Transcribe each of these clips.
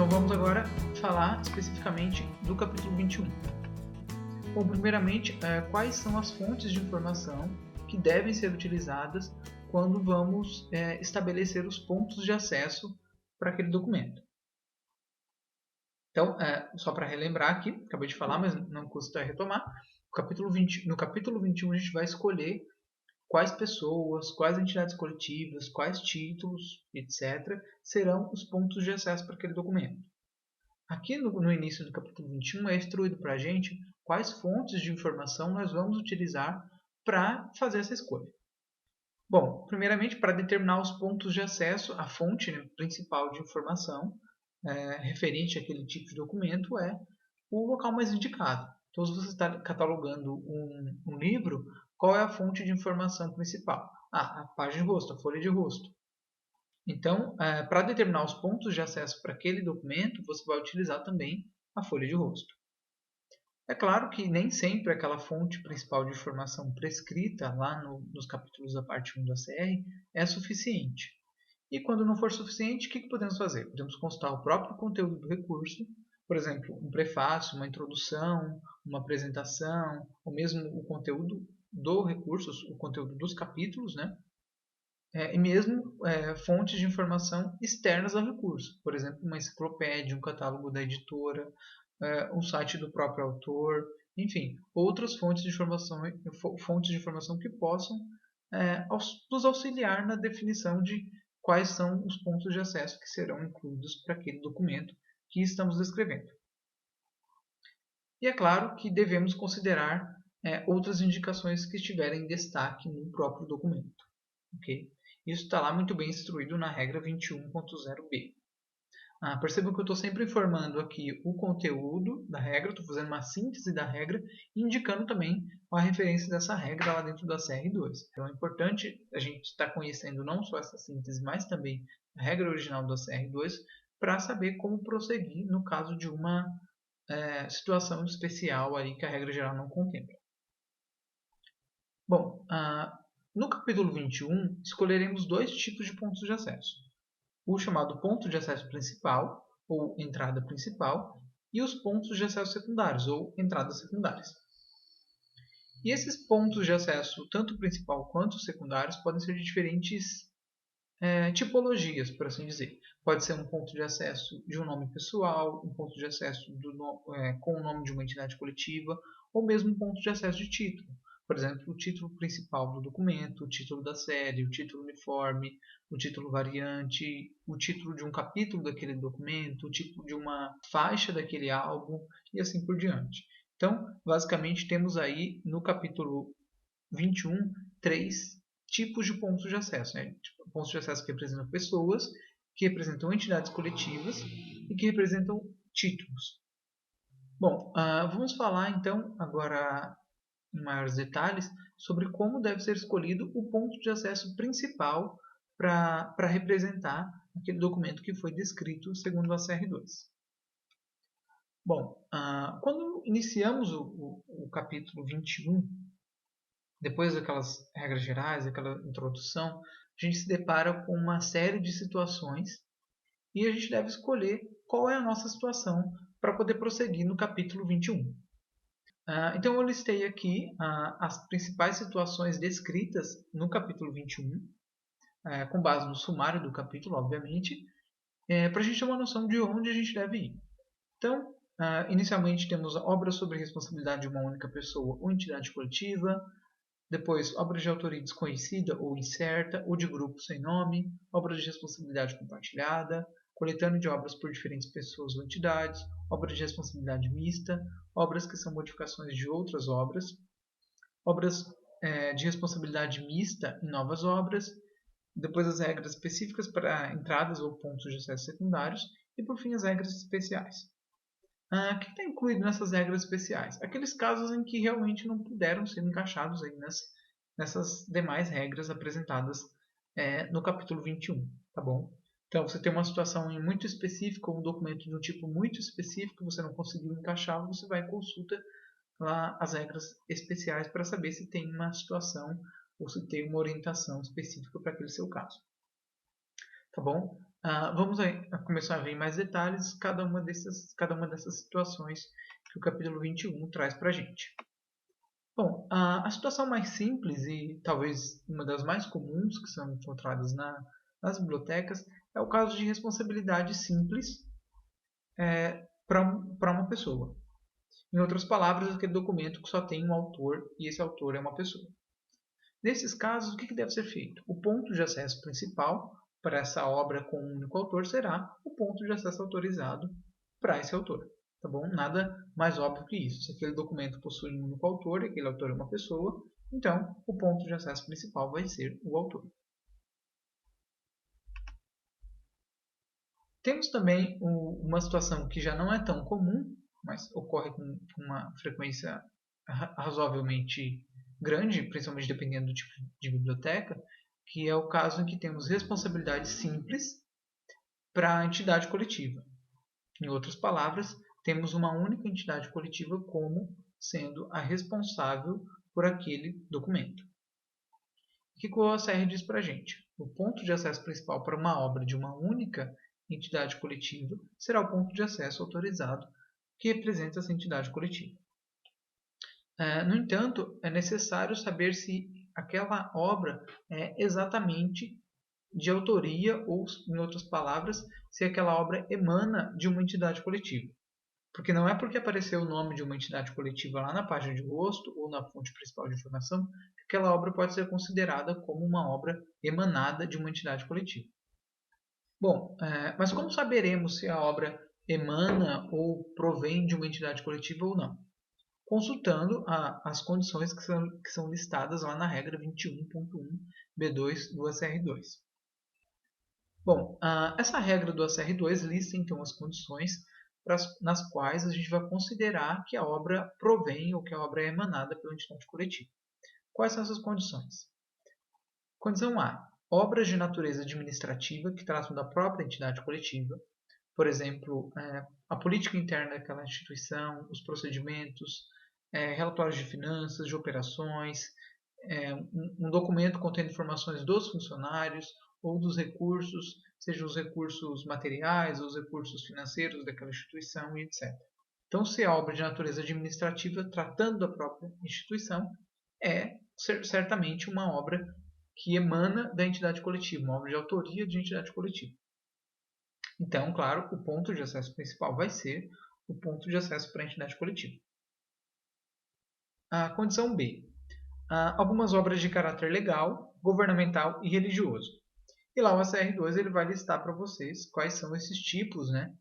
Então vamos agora falar especificamente do capítulo 21. Bom, primeiramente, quais são as fontes de informação que devem ser utilizadas quando vamos estabelecer os pontos de acesso para aquele documento. Então, só para relembrar aqui, acabei de falar, mas não custa retomar, no capítulo 21 a gente vai escolher quais pessoas, quais entidades coletivas, quais títulos, etc., serão os pontos de acesso para aquele documento. Aqui no início do capítulo 21 é instruído para a gente quais fontes de informação nós vamos utilizar para fazer essa escolha. Bom, primeiramente, para determinar os pontos de acesso, a fonte principal de informação referente àquele tipo de documento é o local mais indicado. Então, se você está catalogando um livro, qual é a fonte de informação principal? A página de rosto, a folha de rosto. Então, para determinar os pontos de acesso para aquele documento, você vai utilizar também a folha de rosto. É claro que nem sempre aquela fonte principal de informação prescrita lá nos capítulos da parte 1 da CR é suficiente. E quando não for suficiente, o que podemos fazer? Podemos consultar o próprio conteúdo do recurso, por exemplo, um prefácio, uma introdução, uma apresentação, ou mesmo o conteúdo do recurso, o conteúdo dos capítulos, né? E mesmo fontes de informação externas ao recurso, por exemplo, uma enciclopédia, um catálogo da editora, um site do próprio autor, enfim, outras fontes de informação que possam nos auxiliar na definição de quais são os pontos de acesso que serão incluídos para aquele documento que estamos descrevendo. E é claro que devemos considerar outras indicações que estiverem em destaque no próprio documento. Okay? Isso está lá muito bem instruído na regra 21.0b. Percebam que eu estou sempre informando aqui o conteúdo da regra, estou fazendo uma síntese da regra e indicando também a referência dessa regra lá dentro da CR2. Então é importante a gente estar conhecendo não só essa síntese, mas também a regra original da CR2 para saber como prosseguir no caso de uma situação especial aí que a regra geral não contempla. Bom, no capítulo 21 escolheremos dois tipos de pontos de acesso. O chamado ponto de acesso principal, ou entrada principal, e os pontos de acesso secundários, ou entradas secundárias. E esses pontos de acesso, tanto principal quanto secundários, podem ser de diferentes tipologias, por assim dizer. Pode ser um ponto de acesso de um nome pessoal, um ponto de acesso com o nome de uma entidade coletiva, ou mesmo um ponto de acesso de título. Por exemplo, o título principal do documento, o título da série, o título uniforme, o título variante, o título de um capítulo daquele documento, o título de uma faixa daquele álbum e assim por diante. Então, basicamente, temos aí no capítulo 21 três tipos de pontos de acesso. Pontos de acesso que representam pessoas, que representam entidades coletivas e que representam títulos. Bom, vamos falar então agora em maiores detalhes sobre como deve ser escolhido o ponto de acesso principal para representar aquele documento que foi descrito segundo a CR2. Bom, quando iniciamos o capítulo 21, depois daquelas regras gerais, daquela introdução, a gente se depara com uma série de situações e a gente deve escolher qual é a nossa situação para poder prosseguir no capítulo 21. Então eu listei aqui as principais situações descritas no capítulo 21, com base no sumário do capítulo, obviamente, para a gente ter uma noção de onde a gente deve ir. Então, inicialmente temos obras sobre responsabilidade de uma única pessoa ou entidade coletiva, depois obras de autoria desconhecida ou incerta, ou de grupo sem nome, obras de responsabilidade compartilhada, coletânea de obras por diferentes pessoas ou entidades, obras de responsabilidade mista, obras que são modificações de outras obras, obras de responsabilidade mista em novas obras, depois as regras específicas para entradas ou pontos de acesso secundários e, por fim, as regras especiais. O que está incluído nessas regras especiais? Aqueles casos em que realmente não puderam ser encaixados aí nessas demais regras apresentadas no capítulo 21, tá bom? Então, você tem uma situação muito específica, um documento de um tipo muito específico que você não conseguiu encaixar, você vai e consulta lá as regras especiais para saber se tem uma situação ou se tem uma orientação específica para aquele seu caso. tá bom? Vamos a começar a ver em mais detalhes cada uma dessas situações que o capítulo 21 traz para a gente. Bom, a situação mais simples e talvez uma das mais comuns que são encontradas nas bibliotecas é o caso de responsabilidade simples para uma pessoa. Em outras palavras, aquele documento que só tem um autor e esse autor é uma pessoa. Nesses casos, o que deve ser feito? O ponto de acesso principal para essa obra com um único autor será o ponto de acesso autorizado para esse autor. Tá bom? Nada mais óbvio que isso. Se aquele documento possui um único autor e aquele autor é uma pessoa, então o ponto de acesso principal vai ser o autor. Temos também uma situação que já não é tão comum, mas ocorre com uma frequência razoavelmente grande, principalmente dependendo do tipo de biblioteca, que é o caso em que temos responsabilidade simples para a entidade coletiva. Em outras palavras, temos uma única entidade coletiva como sendo a responsável por aquele documento. O que o OSR diz para a gente? O ponto de acesso principal para uma obra de uma única entidade coletiva será o ponto de acesso autorizado que representa essa entidade coletiva. No entanto, é necessário saber se aquela obra é exatamente de autoria ou, em outras palavras, se aquela obra emana de uma entidade coletiva. Porque não é porque apareceu o nome de uma entidade coletiva lá na página de rosto ou na fonte principal de informação que aquela obra pode ser considerada como uma obra emanada de uma entidade coletiva. Bom, mas como saberemos se a obra emana ou provém de uma entidade coletiva ou não? Consultando as condições que são listadas lá na regra 21.1b2 do ACR2. Bom, essa regra do ACR2 lista então as condições nas quais a gente vai considerar que a obra provém ou que a obra é emanada pela entidade coletiva. Quais são essas condições? Condição A. Obras de natureza administrativa que tratam da própria entidade coletiva, por exemplo, a política interna daquela instituição, os procedimentos, relatórios de finanças, de operações, um documento contendo informações dos funcionários ou dos recursos, sejam os recursos materiais ou os recursos financeiros daquela instituição e etc. Então, se a obra de natureza administrativa tratando da própria instituição, é certamente uma obra que emana da entidade coletiva, uma obra de autoria de entidade coletiva. Então, claro, o ponto de acesso principal vai ser o ponto de acesso para a entidade coletiva. A condição B. Algumas obras de caráter legal, governamental e religioso. E lá o ACR2 ele vai listar para vocês quais são esses tipos, né?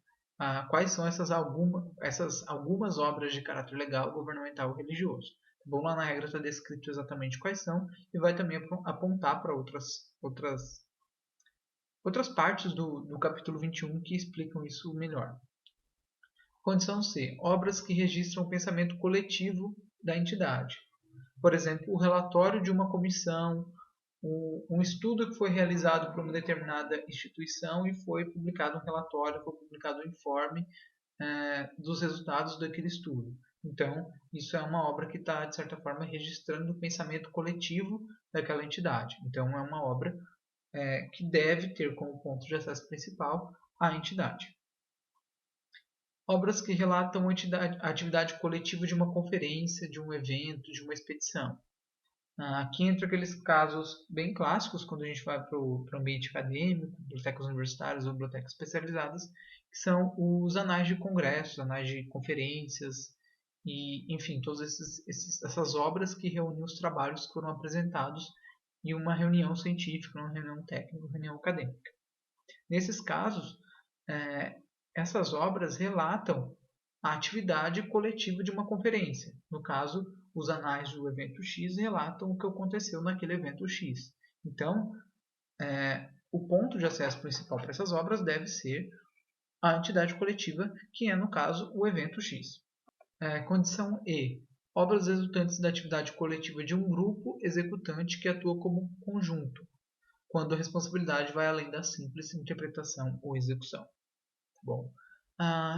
Quais são essas algumas obras de caráter legal, governamental e religioso. Bom, lá na regra está descrito exatamente quais são e vai também apontar para outras partes do capítulo 21 que explicam isso melhor. Condição C. Obras que registram o pensamento coletivo da entidade. Por exemplo, o relatório de uma comissão, um estudo que foi realizado por uma determinada instituição e foi publicado um relatório, foi publicado um informe dos resultados daquele estudo. Então, isso é uma obra que está, de certa forma, registrando o pensamento coletivo daquela entidade. Então, é uma obra que deve ter como ponto de acesso principal a entidade. Obras que relatam a atividade coletiva de uma conferência, de um evento, de uma expedição. Aqui entra aqueles casos bem clássicos, quando a gente vai para o ambiente acadêmico, bibliotecas universitárias ou bibliotecas especializadas, que são os anais de congressos, anais de conferências, e, enfim, todas essas obras que reúnem os trabalhos que foram apresentados em uma reunião científica, uma reunião técnica, uma reunião acadêmica. Nesses casos, essas obras relatam a atividade coletiva de uma conferência. No caso, os anais do evento X relatam o que aconteceu naquele evento X. Então, o ponto de acesso principal para essas obras deve ser a entidade coletiva, que é, no caso, o evento X. Condição E. Obras resultantes da atividade coletiva de um grupo executante que atua como conjunto, quando a responsabilidade vai além da simples interpretação ou execução. Bom,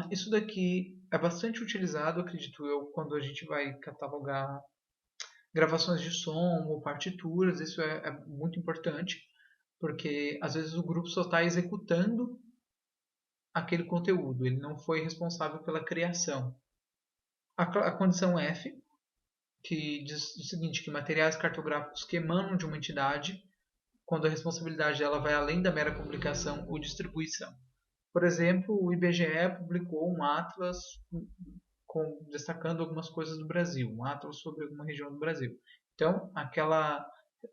isso daqui é bastante utilizado, acredito eu, quando a gente vai catalogar gravações de som ou partituras. Isso é muito importante, porque às vezes o grupo só está executando aquele conteúdo, ele não foi responsável pela criação. A condição F, que diz o seguinte, que materiais cartográficos que emanam de uma entidade, quando a responsabilidade dela vai além da mera publicação ou distribuição. Por exemplo, o IBGE publicou um atlas destacando algumas coisas do Brasil, um atlas sobre alguma região do Brasil. Então,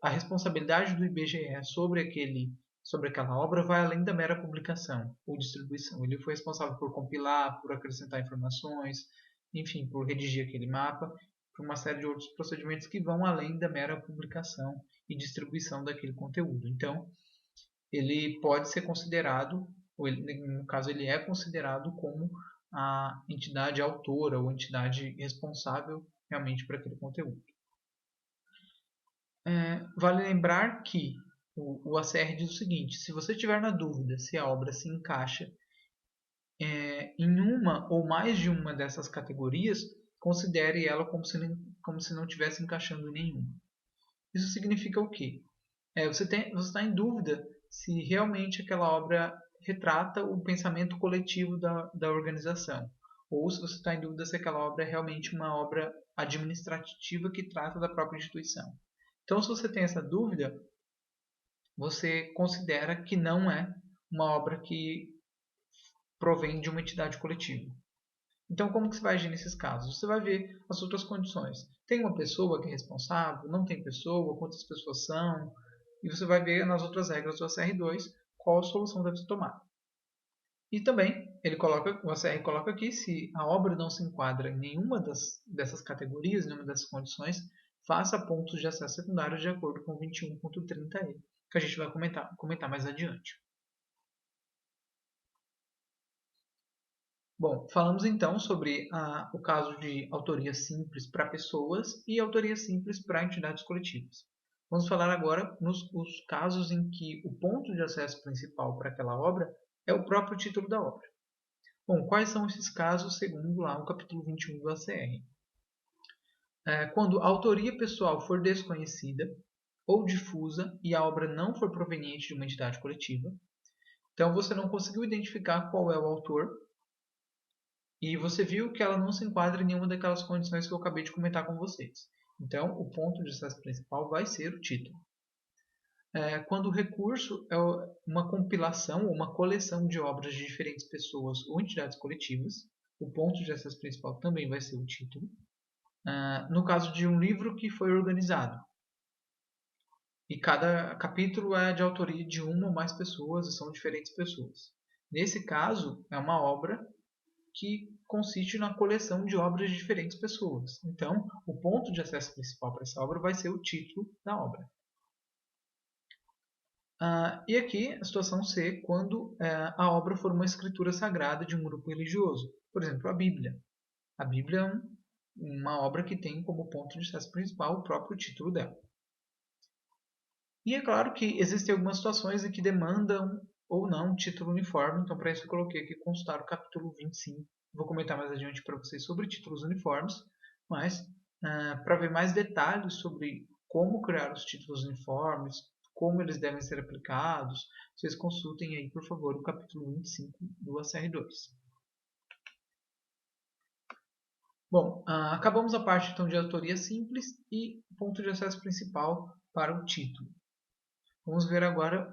a responsabilidade do IBGE sobre aquela obra vai além da mera publicação ou distribuição. Ele foi responsável por compilar, por acrescentar informações, enfim, por redigir aquele mapa, por uma série de outros procedimentos que vão além da mera publicação e distribuição daquele conteúdo. Então, ele pode ser considerado, ou no caso ele é considerado como a entidade autora ou entidade responsável realmente por aquele conteúdo. Vale lembrar que o ACR diz o seguinte: se você tiver na dúvida se a obra se encaixa em uma ou mais de uma dessas categorias, considere ela como se não estivesse encaixando em nenhuma. Isso significa o quê? Você está em dúvida se realmente aquela obra retrata o pensamento coletivo da organização, ou se você está em dúvida se aquela obra é realmente uma obra administrativa que trata da própria instituição. Então, se você tem essa dúvida, você considera que não é uma obra que provém de uma entidade coletiva. Então, como que você vai agir nesses casos? Você vai ver as outras condições. Tem uma pessoa que é responsável? Não tem pessoa? Quantas pessoas são? E você vai ver nas outras regras do ACR2 qual a solução deve ser tomada. E também o ACR coloca aqui, se a obra não se enquadra em nenhuma dessas categorias, nenhuma dessas condições, faça pontos de acesso secundário de acordo com 21.30e, que a gente vai comentar mais adiante. Bom, falamos então sobre o caso de autoria simples para pessoas e autoria simples para entidades coletivas. Vamos falar agora nos casos em que o ponto de acesso principal para aquela obra é o próprio título da obra. Bom, quais são esses casos segundo lá o capítulo 21 do ACR? Quando a autoria pessoal for desconhecida ou difusa e a obra não for proveniente de uma entidade coletiva, então você não conseguiu identificar qual é o autor e você viu que ela não se enquadra em nenhuma daquelas condições que eu acabei de comentar com vocês. Então, o ponto de acesso principal vai ser o título. Quando o recurso é uma compilação ou uma coleção de obras de diferentes pessoas ou entidades coletivas, o ponto de acesso principal também vai ser o título. No caso de um livro que foi organizado, e cada capítulo é de autoria de uma ou mais pessoas e são diferentes pessoas. Nesse caso, é uma obra que consiste na coleção de obras de diferentes pessoas. Então, o ponto de acesso principal para essa obra vai ser o título da obra. E aqui, a situação C, quando a obra for uma escritura sagrada de um grupo religioso. Por exemplo, a Bíblia. A Bíblia é uma obra que tem como ponto de acesso principal o próprio título dela. E é claro que existem algumas situações em que demandam ou não título uniforme, então para isso eu coloquei aqui constar o capítulo 25. Vou comentar mais adiante para vocês sobre títulos uniformes, mas para ver mais detalhes sobre como criar os títulos uniformes, como eles devem ser aplicados, vocês consultem aí, por favor, o capítulo 25 do ACR2. Bom, acabamos a parte então de autoria simples e ponto de acesso principal para o título. Vamos ver agora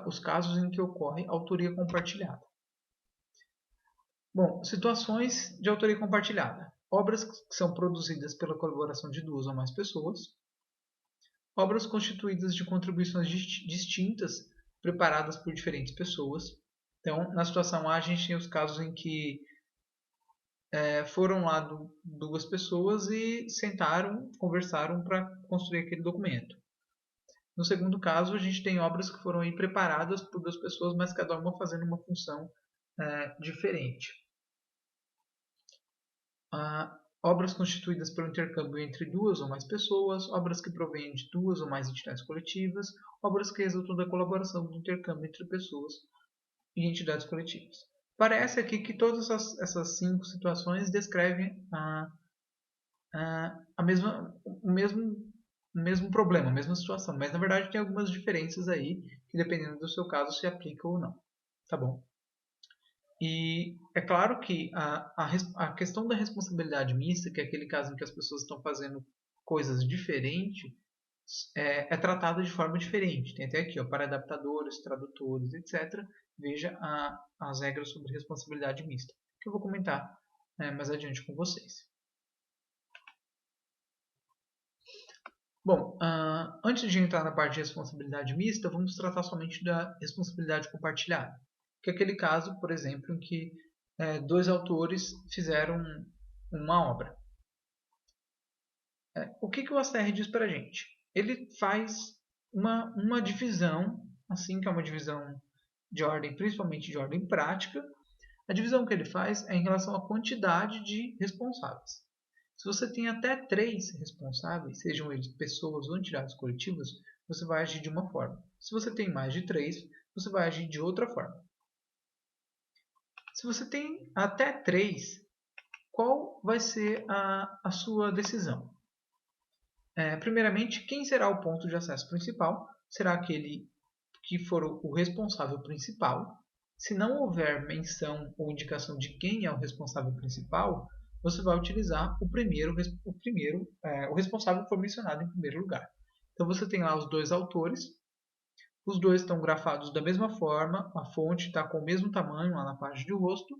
os casos em que ocorre autoria compartilhada. Bom, situações de autoria compartilhada. Obras que são produzidas pela colaboração de duas ou mais pessoas. Obras constituídas de contribuições distintas, preparadas por diferentes pessoas. Então, na situação A, a gente tem os casos em que foram lá duas pessoas e sentaram, conversaram para construir aquele documento. No segundo caso, a gente tem obras que foram aí preparadas por duas pessoas, mas cada uma fazendo uma função diferente. Obras constituídas pelo intercâmbio entre duas ou mais pessoas, obras que provêm de duas ou mais entidades coletivas, obras que resultam da colaboração do intercâmbio entre pessoas e entidades coletivas. Parece aqui que todas essas 5 situações descrevem o mesmo problema, a mesma situação, mas na verdade tem algumas diferenças aí que dependendo do seu caso se aplica ou não, tá bom? E é claro que a questão da responsabilidade mista, que é aquele caso em que as pessoas estão fazendo coisas diferentes, é tratada de forma diferente. Tem até aqui, ó, para adaptadores, tradutores, etc. Veja as regras sobre responsabilidade mista, que eu vou comentar mais adiante com vocês. Bom, antes de entrar na parte de responsabilidade mista, vamos tratar somente da responsabilidade compartilhada, que é aquele caso, por exemplo, em que dois autores fizeram uma obra. O que o ACR diz para a gente? Ele faz uma divisão, assim que é uma divisão de ordem, principalmente de ordem prática. A divisão que ele faz é em relação à quantidade de responsáveis. Se você tem até 3 responsáveis, sejam eles pessoas ou entidades coletivas, você vai agir de uma forma. Se você tem mais de 3, você vai agir de outra forma. Se você tem até 3, qual vai ser a sua decisão? Primeiramente, quem será o ponto de acesso principal? Será aquele que for o responsável principal. Se não houver menção ou indicação de quem é o responsável principal, você vai utilizar o responsável que for mencionado em primeiro lugar. Então você tem lá os dois autores, os dois estão grafados da mesma forma, a fonte está com o mesmo tamanho lá na parte do rosto,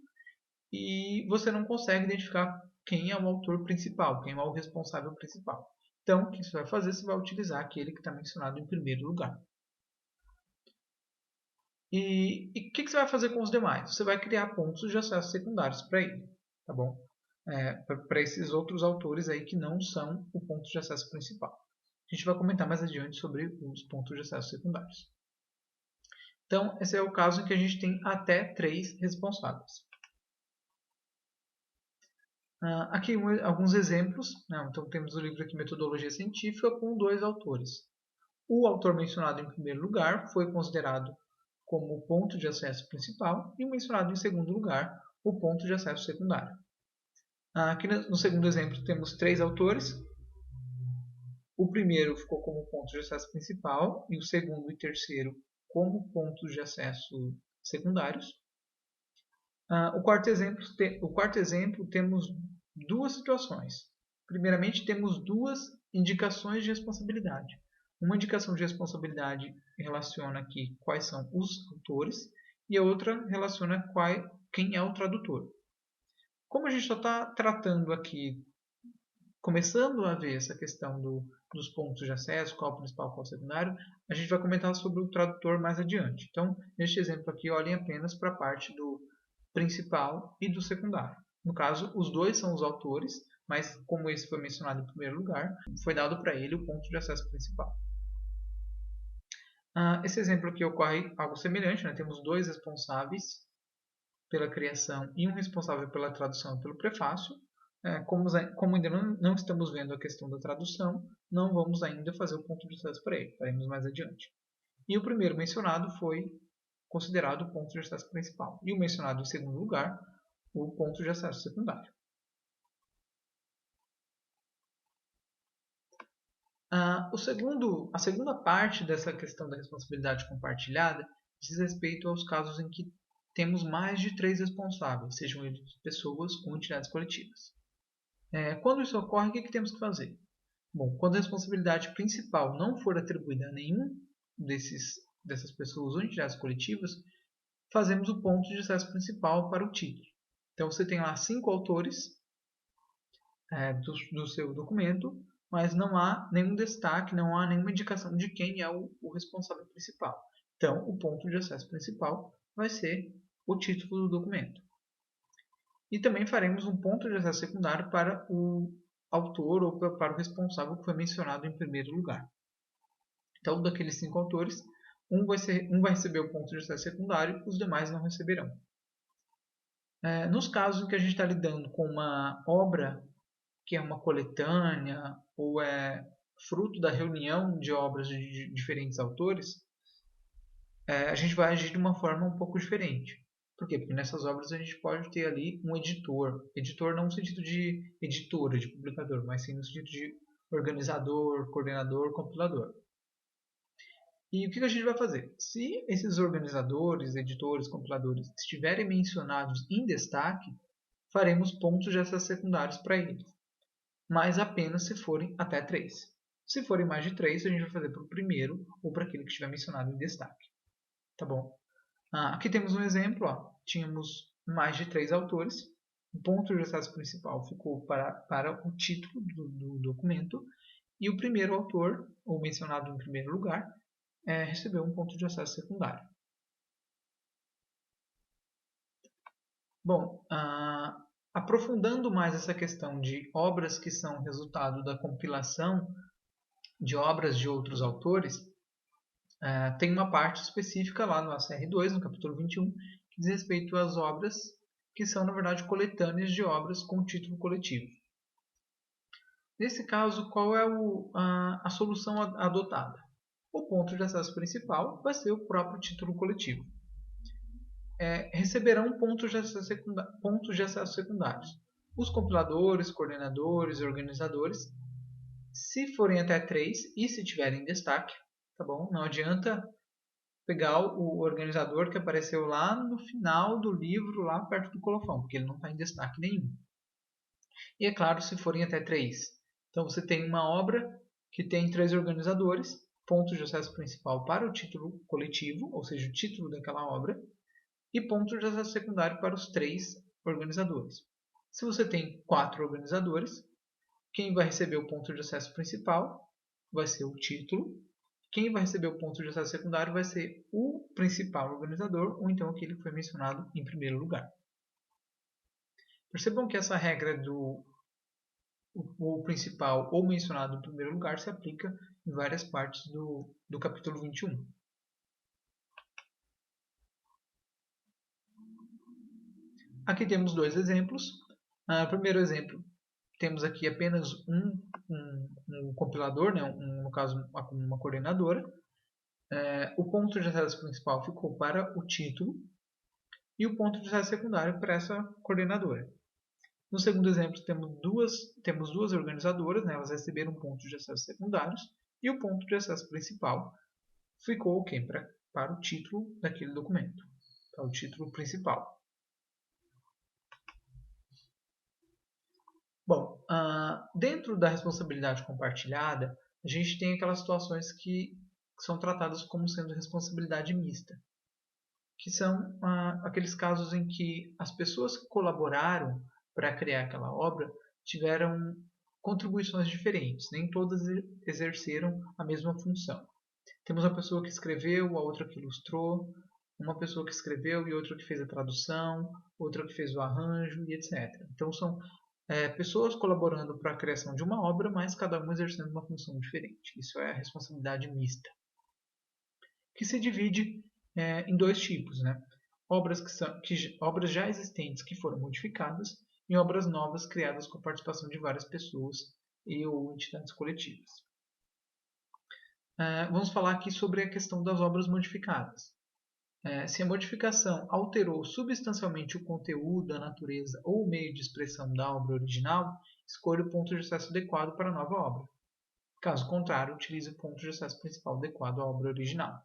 e você não consegue identificar quem é o autor principal, quem é o responsável principal. Então, o que você vai fazer? Você vai utilizar aquele que está mencionado em primeiro lugar. E o que você vai fazer com os demais? Você vai criar pontos de acesso secundários para ele, tá bom? Para esses outros autores aí que não são o ponto de acesso principal. A gente vai comentar mais adiante sobre os pontos de acesso secundários. Então, esse é o caso em que a gente tem até 3 responsáveis. Aqui alguns exemplos. Então, temos o livro aqui Metodologia Científica com 2 autores. O autor mencionado em primeiro lugar foi considerado como o ponto de acesso principal e o mencionado em segundo lugar, o ponto de acesso secundário. Aqui no segundo exemplo temos 3 autores. O primeiro ficou como ponto de acesso principal e o segundo e terceiro como pontos de acesso secundários. O quarto exemplo temos 2 situações. Primeiramente temos 2 indicações de responsabilidade. Uma indicação de responsabilidade relaciona aqui quais são os autores e a outra relaciona quem é o tradutor. Como a gente só está tratando aqui, começando a ver essa questão dos pontos de acesso, qual é o principal, qual é o secundário, a gente vai comentar sobre o tradutor mais adiante. Então, neste exemplo aqui, olhem apenas para a parte do principal e do secundário. No caso, os dois são os autores, mas como esse foi mencionado em primeiro lugar, foi dado para ele o ponto de acesso principal. Esse exemplo aqui ocorre algo semelhante, né? Temos 2 responsáveis pela criação e um responsável pela tradução e pelo prefácio. Como ainda não estamos vendo a questão da tradução, não vamos ainda fazer o ponto de acesso para ele, faremos mais adiante. E o primeiro mencionado foi considerado o ponto de acesso principal, e o mencionado em segundo lugar, o ponto de acesso secundário. A segunda parte dessa questão da responsabilidade compartilhada diz respeito aos casos em que temos mais de 3 responsáveis, sejam eles pessoas ou entidades coletivas. Quando isso ocorre, o que temos que fazer? Bom, quando a responsabilidade principal não for atribuída a nenhum dessas pessoas ou entidades coletivas, fazemos o ponto de acesso principal para o título. Então você tem lá 5 autores do seu documento, mas não há nenhum destaque, não há nenhuma indicação de quem é o responsável principal. Então, o ponto de acesso principal vai ser o título do documento. E também faremos um ponto de acesso secundário para o autor ou para o responsável que foi mencionado em primeiro lugar. Então, daqueles 5 autores, um vai receber o ponto de acesso secundário, os demais não receberão. Nos casos em que a gente está lidando com uma obra que é uma coletânea ou é fruto da reunião de obras de diferentes autores, a gente vai agir de uma forma um pouco diferente. Por quê? Porque nessas obras a gente pode ter ali um editor. Editor não no sentido de editora, de publicador, mas sim no sentido de organizador, coordenador, compilador. E o que a gente vai fazer? Se esses organizadores, editores, compiladores estiverem mencionados em destaque, faremos pontos de acesso secundários para eles, mas apenas se forem até 3. Se forem mais de 3, a gente vai fazer para o primeiro ou para aquele que estiver mencionado em destaque. Tá bom? Aqui temos um exemplo. Tínhamos mais de 3 autores. O ponto de acesso principal ficou para o título do documento. E o primeiro autor, ou mencionado em primeiro lugar, recebeu um ponto de acesso secundário. Bom, aprofundando mais essa questão de obras que são resultado da compilação de obras de outros autores, tem uma parte específica lá no ACR2, no capítulo 21, que diz respeito às obras que são, na verdade, coletâneas de obras com título coletivo. Nesse caso, qual é a solução adotada? O ponto de acesso principal vai ser o próprio título coletivo. Receberão pontos de acesso secundários. Os compiladores, coordenadores e organizadores, se forem até 3 e se tiverem destaque, tá bom? Não adianta pegar o organizador que apareceu lá no final do livro, lá perto do colofão, porque ele não está em destaque nenhum. E é claro, se forem até 3. Então você tem uma obra que tem 3 organizadores, pontos de acesso principal para o título coletivo, ou seja, o título daquela obra, e pontos de acesso secundário para os 3 organizadores. Se você tem 4 organizadores, quem vai receber o ponto de acesso principal vai ser o título. Quem vai receber o ponto de acesso secundário vai ser o principal organizador, ou então aquele que foi mencionado em primeiro lugar. Percebam que essa regra do principal ou mencionado em primeiro lugar se aplica em várias partes do capítulo 21. Aqui temos 2 exemplos. Primeiro exemplo, temos aqui apenas um compilador, né? No caso uma coordenadora. O ponto de acesso principal ficou para o título e o ponto de acesso secundário para essa coordenadora. No segundo exemplo, temos duas organizadoras, né? Elas receberam pontos de acesso secundários e o ponto de acesso principal ficou para o título daquele documento, para o título principal. Bom, dentro da responsabilidade compartilhada, a gente tem aquelas situações que são tratadas como sendo responsabilidade mista, que são aqueles casos em que as pessoas que colaboraram para criar aquela obra tiveram contribuições diferentes, nem todas exerceram a mesma função. Temos uma pessoa que escreveu, a outra que ilustrou, uma pessoa que escreveu e outra que fez a tradução, outra que fez o arranjo e etc. Então são pessoas colaborando para a criação de uma obra, mas cada uma exercendo uma função diferente. Isso é a responsabilidade mista, que se divide em 2 tipos, né? Obras obras já existentes que foram modificadas e obras novas criadas com a participação de várias pessoas e ou entidades coletivas. Vamos falar aqui sobre a questão das obras modificadas. Se a modificação alterou substancialmente o conteúdo, a natureza ou o meio de expressão da obra original, escolha o ponto de acesso adequado para a nova obra. Caso contrário, utilize o ponto de acesso principal adequado à obra original.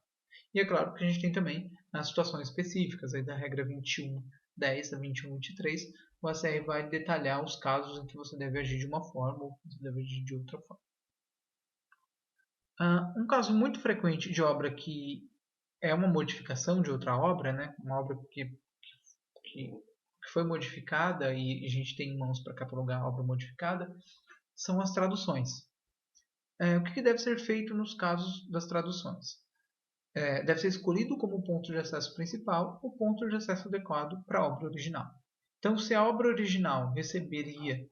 E é claro que a gente tem também as situações específicas aí da regra 21.10 a 21.23, o ACR vai detalhar os casos em que você deve agir de uma forma ou você deve agir de outra forma. Um caso muito frequente de obra que é uma modificação de outra obra, né? Uma obra que foi modificada e a gente tem em mãos para catalogar a obra modificada, são as traduções. O que deve ser feito nos casos das traduções? Deve ser escolhido como ponto de acesso principal o ponto de acesso adequado para a obra original. Então, se a obra original receberia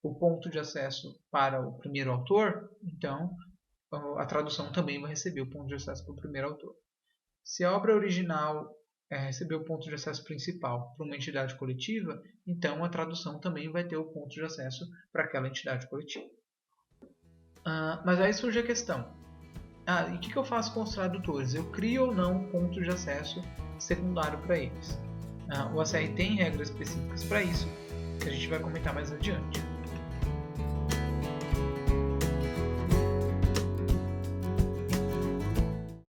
o ponto de acesso para o primeiro autor, então a tradução também vai receber o ponto de acesso para o primeiro autor. Se a obra original recebeu o ponto de acesso principal para uma entidade coletiva, então a tradução também vai ter o ponto de acesso para aquela entidade coletiva. Mas aí surge a questão. E o que eu faço com os tradutores? Eu crio ou não um ponto de acesso secundário para eles? O ACR tem regras específicas para isso, que a gente vai comentar mais adiante.